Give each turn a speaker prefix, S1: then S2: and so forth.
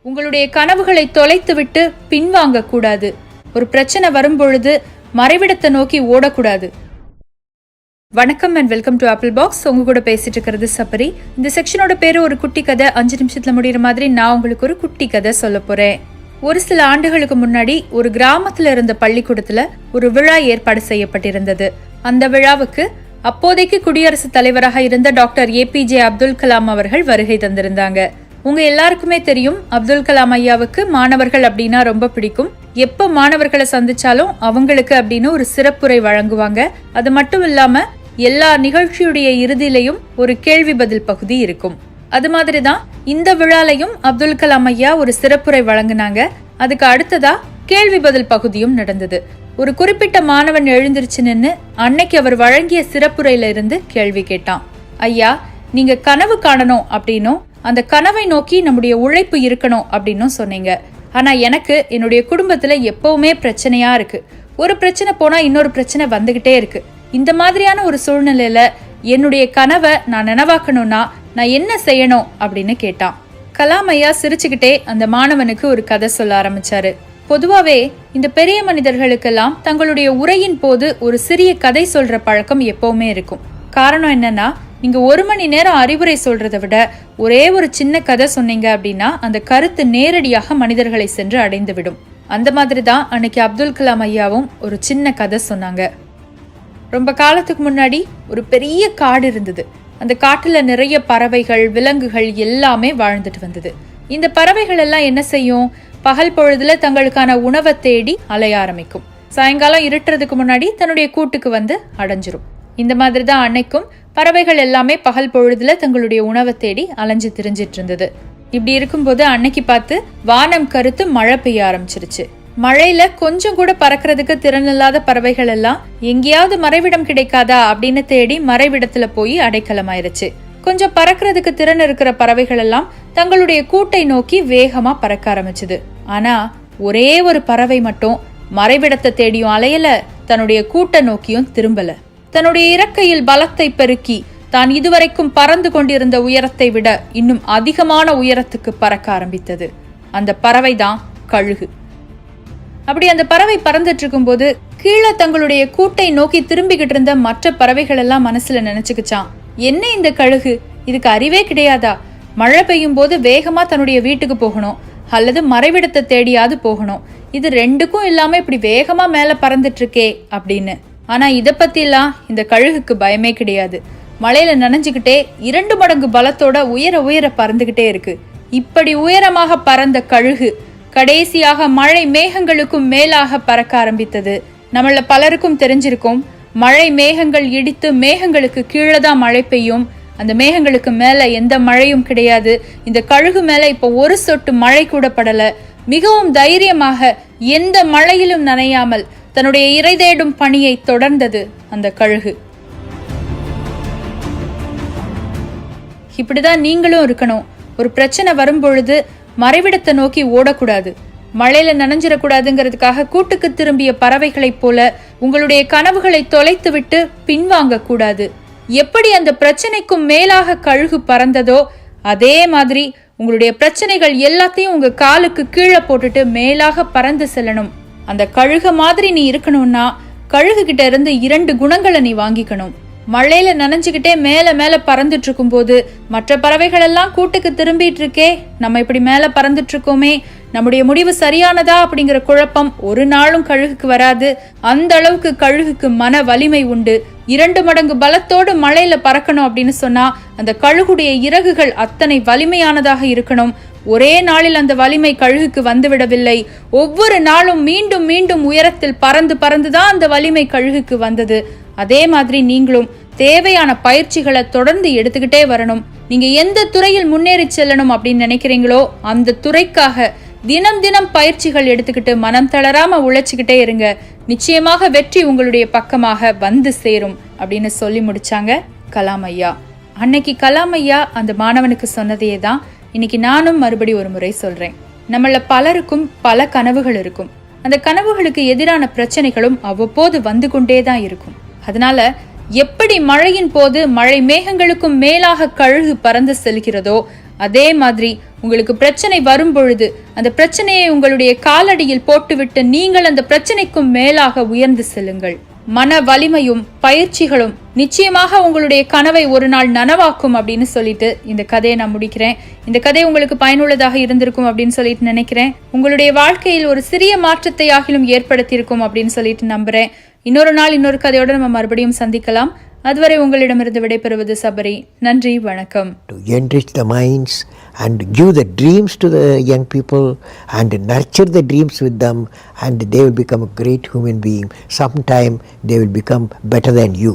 S1: உங்களுடைய கனவுகளை தொலைத்துவிட்டு பின்வாங்க கூடாது. ஒரு பிரச்சனை வரும்பொழுது மறைவிடத்தை நோக்கி ஓடக்கூடாது. வணக்கம் and welcome to apple box. உங்க கூட பேசிட்டு இருக்கிறது சபரி. இந்த செக்ஷனோட பேரு ஒரு குட்டி கதை. 5 நிமிஷத்துல முடிகிற மாதிரி நான் உங்களுக்கு ஒரு குட்டி கதை சொல்ல போறேன். ஒரு சில ஆண்டுகளுக்கு முன்னாடி ஒரு கிராமத்துல இருந்த பள்ளிக்கூடத்துல ஒரு விழா ஏற்பாடு செய்யப்பட்டிருந்தது. அந்த விழாவுக்கு அப்போதைக்கு குடியரசுத் தலைவராக இருந்த டாக்டர் APJ அப்துல் கலாம் அவர்கள் வருகை தந்திருந்தாங்க. உங்க எல்லாருக்குமே தெரியும், அப்துல் கலாம் ஐயாவுக்கு மாணவர்கள் அப்படின்னா ரொம்ப பிடிக்கும். எப்ப மாணவர்களை சந்திச்சாலும் அவங்களுக்கு அப்படின்னு ஒரு சிறப்புரை வழங்குவாங்க. அது மட்டும் இல்லாம எல்லா நிகழ்ச்சியுடைய இறுதியிலையும் ஒரு கேள்வி பதில் பகுதி இருக்கும். அது மாதிரிதான் இந்த விழாலையும் அப்துல் கலாம் ஐயா ஒரு சிறப்புரை வழங்கினாங்க. அதுக்கு அடுத்ததா கேள்வி பதில் பகுதியும் நடந்தது. ஒரு குறிப்பிட்ட மாணவன் எழுந்திருச்சு நின்னு அன்னைக்கு அவர் வழங்கிய சிறப்புரையில இருந்து கேள்வி கேட்டான். ஐயா, நீங்க கனவு காணணும் அப்படின்னும் அந்த கனவை நோக்கி நம்முடைய உழைப்பு இருக்கணும் அப்படின்னும் சொன்னீங்க. ஆனா எனக்கு என்னுடைய குடும்பத்துல எப்பவுமே பிரச்சனையா இருக்கு. ஒரு பிரச்சனை போனா இன்னொரு பிரச்சனை வந்துகிட்டே இருக்கு. இந்த மாதிரியான ஒரு சூழ்நிலையில என்னுடைய கனவை நான் நினைவாக்கணும்னா நான் என்ன செய்யணும் அப்படின்னு கேட்டான். கலாம் ஐயா சிரிச்சுக்கிட்டே அந்த மாணவனுக்கு ஒரு கதை சொல்ல ஆரம்பிச்சாரு. பொதுவாவே இந்த பெரிய மனிதர்களுக்கெல்லாம் தங்களுடைய உரையின் போது ஒரு சிறிய கதை சொல்ற பழக்கம் எப்பவுமே இருக்கும். காரணம் என்னன்னா, நீங்க 1 மணி நேரம் அறிவுரை சொல்றதை விட ஒரே ஒரு சின்ன கதை சொன்னீங்க அப்படின்னா அந்த கருத்து நேரடியாக மனிதர்களை சென்று அடைந்து விடும். அந்த மாதிரி தான் அன்னைக்கு அப்துல் கலாம் ஐயாவும் ஒரு சின்ன கதை சொன்னாங்க. ரொம்ப காலத்துக்கு முன்னாடி ஒரு பெரிய காடு இருந்தது. அந்த காட்டுல நிறைய பறவைகள், விலங்குகள் எல்லாமே வாழ்ந்துட்டு வந்தது. இந்த பறவைகள் எல்லாம் என்ன செய்யும்? பகல் பொழுதுல தங்களுக்கான உணவை தேடி அலைய ஆரம்பிக்கும். சாயங்காலம் இருட்டுறதுக்கு முன்னாடி தன்னுடைய கூட்டுக்கு வந்து அடைஞ்சிரும். இந்த மாதிரி தான் அன்னைக்கும் பறவைகள் எல்லாமே பகல் பொழுதுல தங்களுடைய உணவை தேடி அலைஞ்சு திரிஞ்சிட்டு இருந்தது. இப்படி இருக்கும்போது அன்னைக்கு பார்த்து வானம் கருத்து மழை பெய்ய ஆரம்பிச்சிருச்சு. மழையில கொஞ்சம் கூட பறக்கிறதுக்கு திறன் இல்லாத பறவைகள் எல்லாம் எங்கேயாவது மறைவிடம் கிடைக்காதா அப்படின்னு தேடி மறைவிடத்துல போய் அடைக்கலமாயிருச்சு. கொஞ்சம் பறக்கிறதுக்கு திறன் இருக்கிற பறவைகள் எல்லாம் தங்களுடைய கூட்டை நோக்கி வேகமா பறக்க ஆரம்பிச்சுது. ஆனா ஒரே ஒரு பறவை மட்டும் மறைவிடத்தை தேடியும் அலையல, தன்னுடைய கூட்டை நோக்கியும் திரும்பல. தன்னுடைய இறக்கையில் பலத்தை பெருக்கி தான் இதுவரைக்கும் பறந்து கொண்டிருந்த உயரத்தை விட இன்னும் அதிகமான உயரத்துக்கு பறக்க ஆரம்பித்தது. அந்த பறவை தான் கழுகு. அப்படி அந்த பறவை பறந்துட்டு இருக்கும் போது கீழே தங்களுடைய கூட்டை நோக்கி திரும்பிக்கிட்டு இருந்த மற்ற பறவைகள் எல்லாம் மனசுல நினைச்சுக்கிச்சான், என்ன இந்த கழுகு, இதுக்கு அறிவே கிடையாதா? மழை பெய்யும் போது வேகமா தன்னுடைய வீட்டுக்கு போகணும் அல்லது மறைவிடத்தை தேடியாவது போகணும். இது ரெண்டுக்கும் இல்லாம இப்படி வேகமா மேல பறந்துட்டு இருக்கே அப்படின்னு. ஆனா இத பத்தி எல்லாம் இந்த கழுகுக்கு பயமே கிடையாது. மழையில நனைஞ்சுக்கிட்டே 2 மடங்கு பலத்தோட உயர உயர பறந்துகிட்டே இருக்கு. இப்படி உயரமாக பறந்த கழுகு கடைசியாக மழை மேகங்களுக்கும் மேலாக பறக்க ஆரம்பித்தது. நம்மள பலருக்கும் தெரிஞ்சிருக்கும், மழை மேகங்கள் இடித்து மேகங்களுக்கு கீழே தான் மழை பெய்யும். அந்த மேகங்களுக்கு மேல எந்த மழையும் கிடையாது. இந்த கழுகு மேல இப்போ ஒரு சொட்டு மழை கூட படல. மிகவும் தைரியமாக எந்த மழையிலும் நனையாமல் தன்னுடைய இறை தேடும் பணியை தொடர்ந்தது அந்த கழுகு. இப்படிதான் நீங்களும் இருக்கணும். ஒரு பிரச்சனை வரும்பொழுது மறைவிடத்தை நோக்கி ஓடக்கூடாது. மழையில நனைஞ்சிடக்கூடாதுங்கிறதுக்காக கூட்டுக்கு திரும்பிய பறவைகளைப் போல உங்களுடைய கனவுகளை தொலைத்து விட்டு பின்வாங்க கூடாது. எப்படி அந்த பிரச்சனைக்கும் மேலாக கழுகு பறந்ததோ அதே மாதிரி உங்களுடைய பிரச்சனைகள் எல்லாத்தையும் உங்க காலுக்கு கீழே போட்டுட்டு மேலாக பறந்து செல்லணும். அந்த கழுக மாதிரி நீ இருக்கணும்னா கழுகு கிட்ட இருந்து 2 குணங்களை நீ வாங்கிக்கணும். மழையில நனைஞ்சுக்கிட்டே மேல மேல பறந்துட்டு இருக்கும் போது மற்ற பறவைகள் எல்லாம் கூட்டுக்கு திரும்பிட்டு இருக்கே, நம்ம இப்படி மேல பறந்துட்டு இருக்கோமே, நம்முடைய முடிவு சரியானதா அப்படிங்கிற குழப்பம் ஒரு நாளும் கழுகுக்கு வராது. அந்த அளவுக்கு கழுகுக்கு மன வலிமை உண்டு. 2 மடங்கு பலத்தோடு மழையில பறக்கணும் அப்படின்னு சொன்னா அந்த கழுகுடைய இறகுகள் அத்தனை வலிமையானதாக இருக்கணும். ஒரே நாளில் அந்த வலிமை கழுகுக்கு வந்துவிடவில்லை. ஒவ்வொரு நாளும் மீண்டும் மீண்டும் உயரத்தில் பறந்து பறந்துதான் அந்த வலிமை கழுகுக்கு வந்தது. அதே மாதிரி நீங்களும் தேவையான பயிற்சிகளை தொடர்ந்து எடுத்துக்கிட்டே வரணும். நீங்க எந்த துறையில் முன்னேறி செல்லணும் அப்படின்னு நினைக்கிறீங்களோ அந்த துறைக்காக தினம் தினம் பயிற்சிகள் எடுத்துக்கிட்டு மனம் தளராம உழைச்சுக்கிட்டே இருங்க. நிச்சயமாக வெற்றி உங்களுடைய பக்கமாக வந்து சேரும் அப்படின்னு சொல்லி முடிச்சாங்க கலாம் ஐயா. அன்னைக்கு கலாம் ஐயா அந்த மாணவனுக்கு சொன்னதையே தான் இன்னைக்கு நானும் மறுபடி ஒரு முறை சொல்றேன். நம்மள பலருக்கும் பல கனவுகள் இருக்கும். அந்த கனவுகளுக்கு எதிரான பிரச்சனைகளும் அவ்வப்போது வந்து கொண்டேதான் இருக்கும். அதனால எப்படி மழையின் போது மழை மேகங்களுக்கும் மேலாக கழுகு பறந்து செல்கிறதோ அதே மாதிரி உங்களுக்கு பிரச்சனை வரும் பொழுது அந்த பிரச்சனையை உங்களுடைய காலடியில் போட்டுவிட்டு நீங்கள் அந்த பிரச்சனைக்கும் மேலாக உயர்ந்து செல்லுங்கள். மன வலிமையும் பயிற்சிகளும் நிச்சயமாக உங்களுடைய கனவை ஒரு நாள் நனவாக்கும் அப்படின்னு சொல்லிட்டு இந்த கதையை நான் முடிக்கிறேன். இந்த கதை உங்களுக்கு பயனுள்ளதாக இருந்திருக்கும் அப்படின்னு சொல்லிட்டு நினைக்கிறேன். உங்களுடைய வாழ்க்கையில் ஒரு சிறிய மாற்றத்தை ஆகிலும் ஏற்படுத்தியிருக்கும் அப்படின்னு சொல்லிட்டு நம்புறேன். இன்னொரு நாள் இன்னொரு கதையோட நம்ம மறுபடியும் சந்திக்கலாம். அதுவரை உங்களிடமிருந்து விடைபெறுவது சபரி. நன்றி, வணக்கம்.
S2: To enrich the minds and give the dreams to the young people and nurture the dreams with them, and they will become a great human being. Sometime they will become better than you.